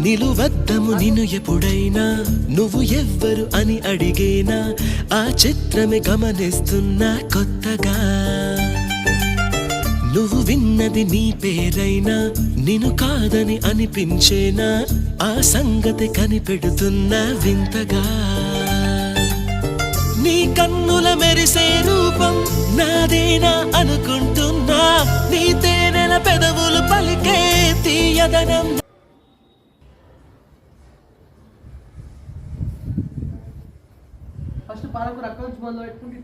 నిలువద్దము నిన్ను ఎప్పుడైనా నువ్వు ఎవ్వరు అని అడిగేనా ఆ చిత్రమే గమనిస్తున్నా కొత్తగా నువ్వు విన్నది నీ పేరైనా నిన్ను కాదని అనిపించేనా ఆ సంగతి కనిపెడుతున్నా వింతగా నీ కన్నుల మెరిసే రూపం నాదేనా అనుకుంటున్నా నీ తేనెల పెదవులు పలికే తీయదనం ఫస్ట్ పాలకు రక్క నుంచి మొదలు పెట్టుకుంటే